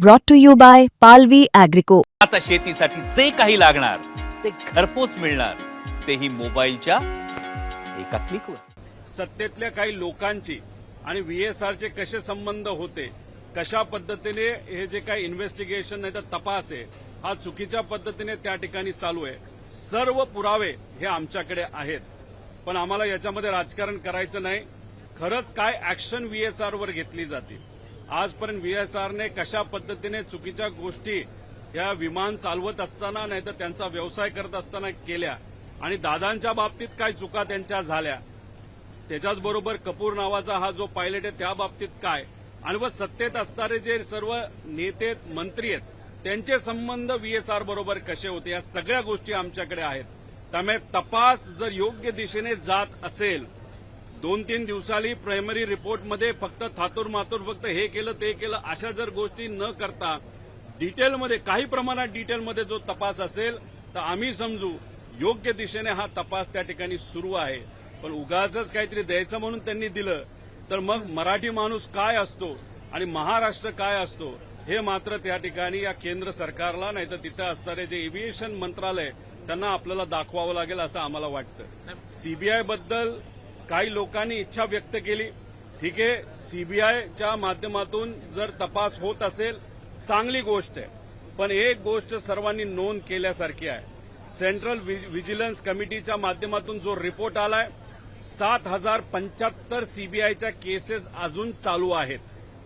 brought to you by Palvi Agrico. आता शेतीसाठी जे काही लागणार ते घरपोच मिळणार, तेही मोबाईलच्या एका क्लिकवर. सत्तेतल्या काही लोकांची आणि व्हीएसआरचे कसे संबंध होते, कशा पद्धतीने हे जे काही इन्व्हेस्टिगेशन नाही तर तपास आहे हा चुकीच्या पद्धतीने त्या ठिकाणी चालू आहे. सर्व पुरावे हे आमच्याकडे आहेत, पण आम्हाला याच्यामध्ये राजकारण करायचं नाही. खरंच काय ऍक्शन व्हीएसआर वर घेतली जाते, आजपर्यंत व्हीएसआरने कशा पद्धतीने चुकीच्या गोष्टी या विमान चालवत असताना नाही तर त्यांचा व्यवसाय करत असताना केल्या, आणि दादांच्या बाबतीत काय चुका त्यांच्या झाल्या, त्याच्याच बरोबर कपूर नावाचा हा जो पायलट आहे त्या बाबतीत काय, आणि व सत्तेत असणारे जे सर्व नेते मंत्री आहेत त्यांचे संबंध व्हीएसआर बरोबर कसे होते, या सगळ्या गोष्टी आमच्याकडे आहेत. त्यामुळे तपास जर योग्य दिशेने जात असेल, 2-3 दिवसांनी प्रायमरी रिपोर्टमध्ये फक्त थातूर मातूर फक्त हे केलं ते केलं अशा जर गोष्टी न करता डिटेलमध्ये काही प्रमाणात डिटेलमध्ये जो तपास असेल तर आम्ही समजू योग्य दिशेने हा तपास त्या ठिकाणी सुरू आहे. पण उगाचच काहीतरी द्यायचं म्हणून त्यांनी दिलं तर मग मराठी माणूस काय असतो आणि महाराष्ट्र काय असतो हे मात्र त्या ठिकाणी या केंद्र सरकारला नाही तर तिथं असणारे जे एव्हिएशन मंत्रालय त्यांना आपल्याला दाखवावं लागेल असं आम्हाला वाटतं. सीबीआय बद्दल काही लोकांनी इच्छा व्यक्त केली, ठीक आहे, सीबीआयच्या माध्यमातून जर तपास होत असेल चांगली गोष्ट आहे, पण एक गोष्ट सर्वांनी नोंद केल्यासारखी आहे. सेंट्रल व्हिजिलन्स कमिटीच्या माध्यमातून जो रिपोर्ट आलाय 7,075 सीबीआयच्या केसेस अजून चालू आहेत,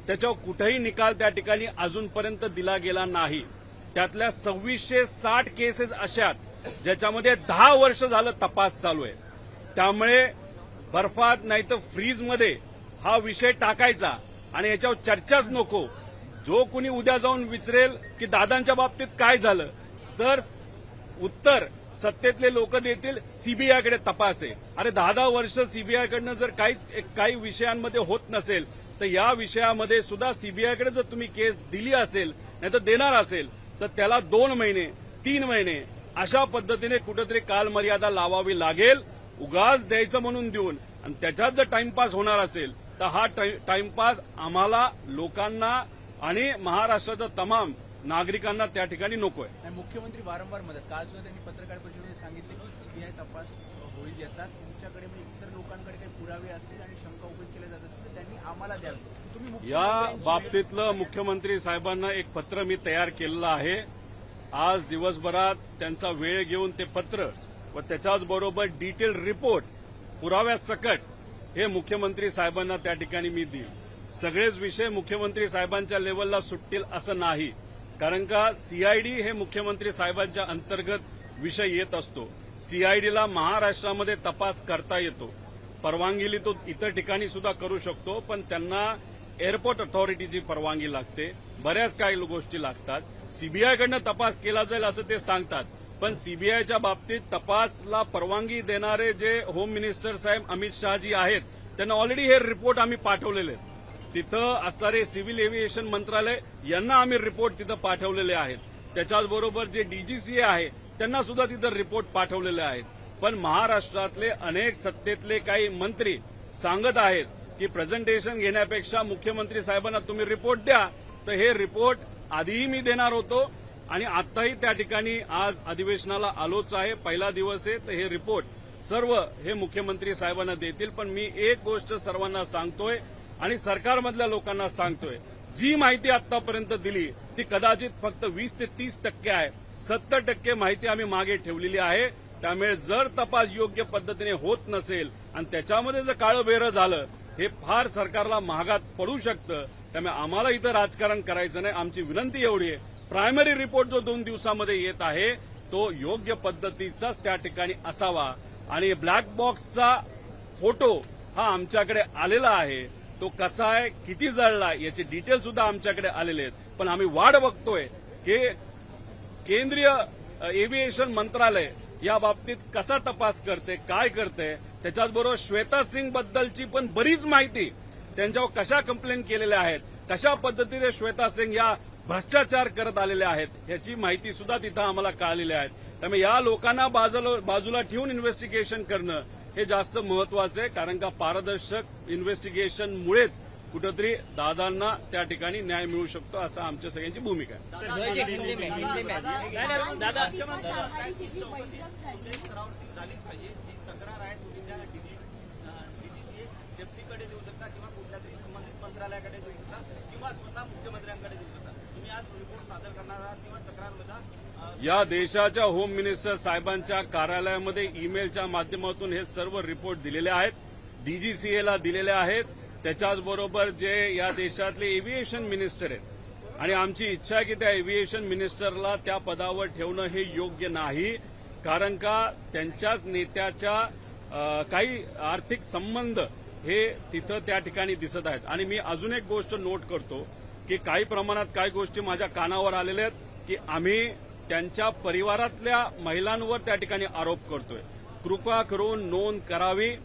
त्याच्यावर कुठेही निकाल त्या ठिकाणी अजूनपर्यंत दिला गेला नाही. त्यातल्या 2660 केसेस अशा ज्याच्यामध्ये 10 वर्ष झालं तपास चालू आहे. त्यामुळे बर्फात नाही तर फ्रीजमध्ये हा विषय टाकायचा आणि याच्यावर चर्चाच नको. जो कुणी उद्या जाऊन विचारेल की दादांच्या बाबतीत काय झालं तर उत्तर सत्तेतले लोक देतील सीबीआयकडे तपास आहे. अरे 10 वर्ष सीबीआयकडनं जर काही विषयांमध्ये होत नसेल तर या विषयामध्ये सुद्धा सीबीआयकडे जर तुम्ही केस दिली असेल नाही तर देणार असेल तर त्याला 2 महिने 3 महिने अशा पद्धतीने कुठेतरी कालमर्यादा लावावी लागेल. उगाच द्यायचं म्हणून देऊन आणि त्याच्यात जर टाइमपास होणार असेल तर हा टाइमपास आम्हाला लोकांना आणि महाराष्ट्राच्या तमाम नागरिकांना त्या ठिकाणी नकोय. मुख्यमंत्री वारंवार मदत, काल सुद्धा त्यांनी पत्रकार परिषदेमध्ये सांगितले की सीबीआय तपास होईल, याचा तुमच्याकडे म्हणजे इतर लोकांकडे काही पुरावे असतील आणि शंका उपयोग केल्या जात असतील तर त्यांनी आम्हाला द्यावे. तुम्ही या बाबतीतलं मुख्यमंत्री साहेबांना एक पत्र मी तयार केलेलं आहे. आज दिवसभरात त्यांचा वेळ घेऊन ते पत्र व त्याच्याच बरोबर डिटेल रिपोर्ट पुराव्यासकट हे मुख्यमंत्री साहेबांना त्या ठिकाणी मी देईल. सगळेच विषय मुख्यमंत्री साहेबांच्या लेवलला सुटतील असं नाही, कारण का सीआयडी हे मुख्यमंत्री साहेबांच्या अंतर्गत विषय येत असतो. सीआयडीला महाराष्ट्रामध्ये तपास करता येतो, परवानगीली तो इतर ठिकाणी सुद्धा करू शकतो, पण त्यांना एअरपोर्ट अथॉरिटीची परवानगी लागते, बऱ्याच काही गोष्टी लागतात. सीबीआयकडनं तपास केला जाईल असं ते सांगतात, पण सीबीआयच्या बाबतीत तपासला परवानगी देणारे जे होम मिनिस्टर साहेब अमित शहाजी आहेत त्यांना ऑलरेडी हे रिपोर्ट आम्ही पाठवलेले आहेत. तिथं असणारे सिव्हिल एव्हिएशन मंत्रालय यांना आम्ही रिपोर्ट तिथं पाठवलेले आहेत. त्याच्याचबरोबर जे डीजीसीए आहे त्यांना सुद्धा तिथं रिपोर्ट पाठवलेले आहेत. पण महाराष्ट्रातले अनेक सत्तेतले काही मंत्री सांगत आहेत की प्रेझेंटेशन घेण्यापेक्षा मुख्यमंत्री साहेबांना तुम्ही रिपोर्ट द्या, तर हे रिपोर्ट आधीही मी देणार होतो आणि आताही त्या ठिकाणी आज अधिवेशनाला आलोच आहे, पहिला दिवस आहे, तर हे रिपोर्ट सर्व हे मुख्यमंत्री साहेबांना देतील. पण मी एक गोष्ट सर्वांना सांगतोय आणि सरकारमधल्या लोकांना सांगतोय, जी माहिती आतापर्यंत दिली ती कदाचित फक्त 20 ते 30% आहे. 70% माहिती आम्ही मागे ठेवलेली आहे. त्यामुळे जर तपास योग्य पद्धतीने होत नसेल आणि त्याच्यामध्ये जर काळं झालं हे फार सरकारला महागात पडू शकतं. त्यामुळे आम्हाला इथं राजकारण करायचं नाही. आमची विनंती एवढी आहे, प्रायमरी रिपोर्ट जो 2 दिवसामध्ये येत आहे तो योग्य पद्धतीचाच त्या ठिकाणी असावा. आणि ब्लॅक बॉक्सचा फोटो हा आमच्याकडे आलेला आहे, तो कसा आहे, किती जळला याचे डिटेल सुद्धा आमच्याकडे आलेले आहेत. पण आम्ही वाट बघतोय की केंद्रीय एव्हिएशन मंत्रालय या बाबतीत कसा तपास करते, काय करते. त्याच्याचबरोबर श्वेता सिंग बद्दलची पण बरीच माहिती, त्यांच्यावर कशा कंप्लेंट केलेल्या आहेत, कशा पद्धतीने श्वेता सिंग या भ्रष्टाचार करत आलेल्या आहेत याची माहिती सुद्धा तिथं आम्हाला कळालेली आहे. त्यामुळे या लोकांना बाजूला ठेवून इन्व्हेस्टिगेशन करणं हे जास्त महत्वाचं आहे, कारण का पारदर्शक इन्व्हेस्टिगेशनमुळेच कुठंतरी दादांना त्या ठिकाणी न्याय मिळू शकतो असं आमच्या सगळ्यांची भूमिका आहे. आघाडीची जी बैठक झाली स्तरावरती झालीच पाहिजे. जी तक्रार आहे तुम्ही त्या डीजीची सेफ्टीकडे देऊ शकता किंवा कुठल्या तरी संबंधित मंत्रालयाकडे देऊ शकता किंवा स्वतः मुख्यमंत्र्यांकडे देऊ शकता. तुम्ही आज रिपोर्ट सादर करणार आहात किंवा तक्रार या देशाच्या होम मिनिस्टर साहेबांच्या कार्यालयामध्ये ईमेलच्या माध्यमातून हे सर्व रिपोर्ट दिलेले आहेत, डीजीसीएला दिलेले आहेत. त्याच्याचबरोबर जे या देशातले एव्हिएशन मिनिस्टर आहेत आणि आमची इच्छा आहे की त्या एव्हिएशन मिनिस्टरला त्या पदावर ठेवणं हे योग्य नाही, कारण का त्यांच्याच नेत्याच्या काही आर्थिक संबंध हे तिथं त्या ठिकाणी दिसत आहेत. आणि मी अजून एक गोष्ट नोट करतो की काही प्रमाणात काही गोष्टी माझ्या कानावर आलेल्या आहेत की आम्ही त्यांच्या परिवारातल्या महिलांवर त्या ठिकाणी आरोप करतोय. कृपा करून नोंद करावी.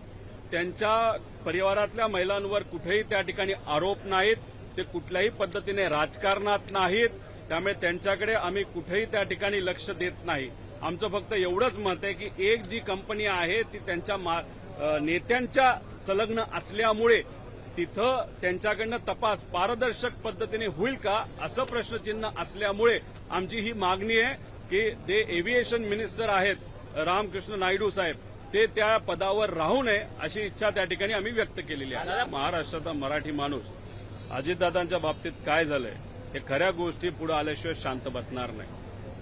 त्यांच्या परिवारातल्या महिलांवर कुठेही त्या ठिकाणी आरोप नाहीत, ते कुठल्याही पद्धतीने राजकारणात नाहीत, त्यामुळे त्यांच्याकडे आम्ही कुठेही त्या ठिकाणी लक्ष देत नाही. आमचं फक्त एवढंच मत आहे की एक जी कंपनी आहे ती त्यांच्या नेत्यांच्या संलग्न असल्यामुळे तिथं त्यांच्याकडनं तपास पारदर्शक पद्धतीने होईल का असं प्रश्नचिन्ह असल्यामुळे आमची ही मागणी आहे की ते एव्हिएशन मिनिस्टर आहेत रामकृष्ण नायडू साहेब ते त्या पदावर राहू नये अशी इच्छा त्या ठिकाणी आम्ही व्यक्त केलेली आहे. महाराष्ट्राचा मराठी माणूस अजितदादांच्या बाबतीत काय झालंय हे खऱ्या गोष्टी पुढे आल्याशिवाय शांत बसणार नाही.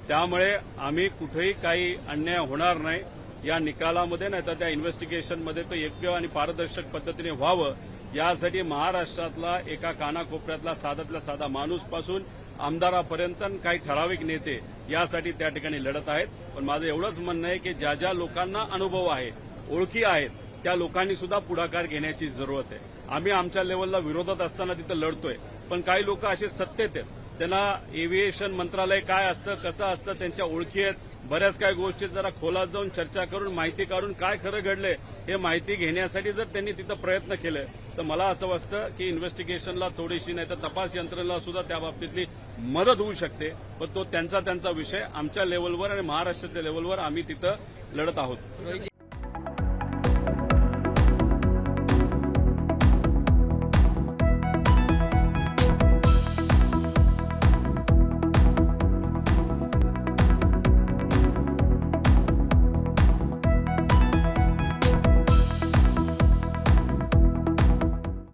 त्यामुळे आम्ही कुठेही काही अन्याय होणार नाही या निकालामध्ये, नाही तर त्या इन्व्हेस्टिगेशनमध्ये तो योग्य आणि पारदर्शक पद्धतीने व्हावं यासाठी महाराष्ट्रातला एका कानाकोपऱ्यातला साधातला साधा माणूस पासून आमदारापर्यंत काही ठराविक नेते यासाठी त्या ठिकाणी लढत आहेत. पण माझं एवढंच म्हणणं आहे की ज्या ज्या लोकांना अनुभव आहे, ओळखी आहेत, त्या लोकांनी सुद्धा पुढाकार घेण्याची जरूरत आहे. आम्ही आमच्या लेवलला विरोधात असताना तिथं लढतोय, पण काही लोक असे सत्तेत आहेत, त्यांना एव्हिएशन मंत्रालय काय असतं कसं असतं त्यांच्या ओळखी आहेत. बऱ्याच काही गोष्टी जरा खोलात जाऊन चर्चा करून माहिती काढून काय खरं घडलंय हे माहिती घेण्यासाठी जर त्यांनी तिथं प्रयत्न केले तर मला असं वाटतं की इन्व्हेस्टिगेशनला थोडीशी नाही तर तपास यंत्रणेला सुद्धा त्या बाबतीतली मदत होऊ शकते. पण तो त्यांचा विषय. आमच्या लेवलवर आणि महाराष्ट्राच्या लेवलवर आम्ही तिथं लढत आहोत.